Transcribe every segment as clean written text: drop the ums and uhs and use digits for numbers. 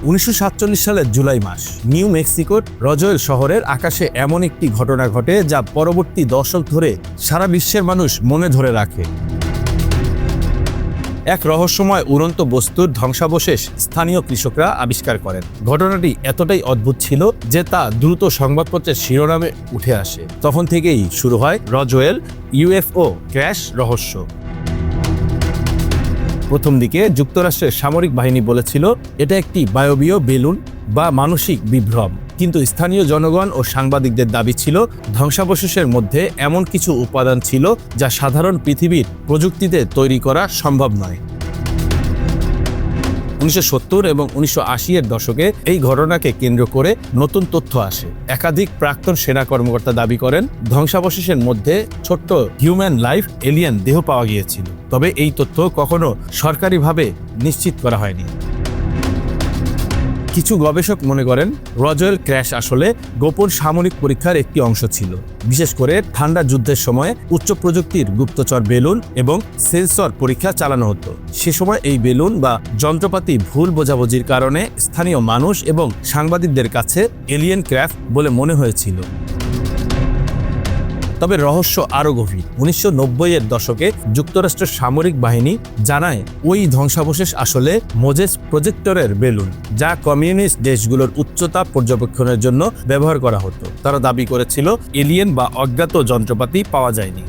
1947 সালের জুলাই মাস নিউ মেক্সিকোর রজোয়েল শহরের আকাশে এমন একটি ঘটনা ঘটে যা পরবর্তী দশক ধরে সারা বিশ্বের মানুষ মনে ধরে রাখে। এক রহস্যময় উড়ন্ত বস্তুর ধ্বংসাবশেষ স্থানীয় কৃষকরা আবিষ্কার করেন। ঘটনাটি এতটাই অদ্ভুত ছিল যে তা দ্রুত সংবাদপত্রের শিরোনামে উঠে আসে। তখন থেকেই শুরু হয় রজোয়েল ইউএফও ক্র্যাশ রহস্য। প্রথম দিকে যুক্তরাষ্ট্রের সামরিক বাহিনী বলেছিল এটা একটি বায়বীয় বেলুন বা মানসিক বিভ্রম, কিন্তু স্থানীয় জনগণ ও সাংবাদিকদের দাবি ছিল ধ্বংসাবশেষের মধ্যে এমন কিছু উপাদান ছিল যা সাধারণ পৃথিবীর প্রযুক্তিতে তৈরি করা সম্ভব নয়। 1970 এবং 1980-এর দশকে এই ঘটনাকে কেন্দ্র করে নতুন তথ্য আসে। একাধিক প্রাক্তন সেনা কর্মকর্তা দাবি করেন ধ্বংসাবশেষের মধ্যে ছোট্ট হিউম্যান লাইফ এলিয়েন দেহ পাওয়া গিয়েছিল, তবে এই তথ্য কখনো সরকারিভাবে নিশ্চিত করা হয়নি। কিছু গবেষক মনে করেন রজোয়েল ক্র্যাশ আসলে গোপন সামরিক পরীক্ষার একটি অংশ ছিল, বিশেষ করে ঠান্ডা যুদ্ধের সময় উচ্চ প্রযুক্তির গুপ্তচর বেলুন এবং সেন্সর পরীক্ষা চালানো হতো। সে সময় এই বেলুন বা যন্ত্রপাতি ভুল বোঝাবুঝির কারণে স্থানীয় মানুষ এবং সাংবাদিকদের কাছে এলিয়েন ক্র্যাফট বলে মনে হয়েছিল। তবে রহস্য আরও গভীর। 1990-এর দশকে যুক্তরাষ্ট্রের সামরিক বাহিনী জানায় ওই ধ্বংসাবশেষ আসলে মোজেস প্রজেক্টরের বেলুন, যা কমিউনিস্ট দেশগুলোর উচ্চতা পর্যবেক্ষণের জন্য ব্যবহার করা হতো। তারা দাবি করেছিল এলিয়েন বা অজ্ঞাত যন্ত্রপাতি পাওয়া যায়নি।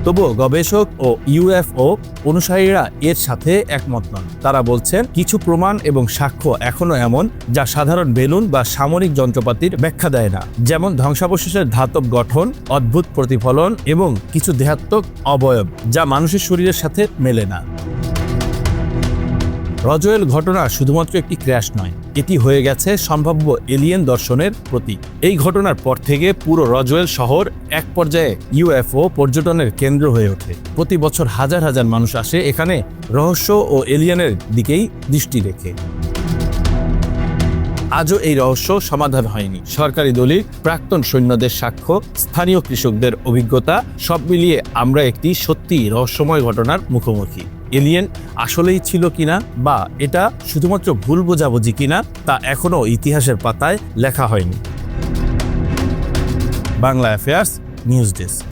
তবুও গবেষক ও ইউএফও অনুসারীরা এর সাথে একমত নন। তারা বলছেন কিছু প্রমাণ এবং সাক্ষ্য এখনও এমন যা সাধারণ বেলুন বা সামরিক যন্ত্রপাতির ব্যাখ্যা দেয় না, যেমন ধ্বংসাবশেষের ধাতব গঠন, অদ্ভুত প্রতিফলন এবং কিছু দেহাত্মক অবয়ব যা মানুষের শরীরের সাথে মেলে না। রজোয়েল ঘটনা শুধুমাত্র একটি ক্র্যাশ নয়, এটি হয়ে গেছে সম্ভাব্য এলিয়েন দর্শনের প্রতীক। এই ঘটনার পর থেকে পুরো রজোয়েল শহর এক পর্যায়ে ইউএফও পর্যটনের কেন্দ্র হয়ে ওঠে। প্রতি বছর হাজার হাজার মানুষ আসে এখানে রহস্য ও এলিয়েনের দিকেই দৃষ্টি রেখে। আজও এই রহস্য সমাধান হয়নি। সরকারি দলিল, প্রাক্তন সৈন্যদের সাক্ষ্য, স্থানীয় কৃষকদের অভিজ্ঞতা, সব মিলিয়ে আমরা একটি সত্যি রহস্যময় ঘটনার মুখোমুখি। এলিয়েন আসলেই ছিল কিনা বা এটা শুধুমাত্র ভুল বোঝাবুঝি কিনা তা এখনও ইতিহাসের পাতায় লেখা হয়নি। Bangla affairs news desk.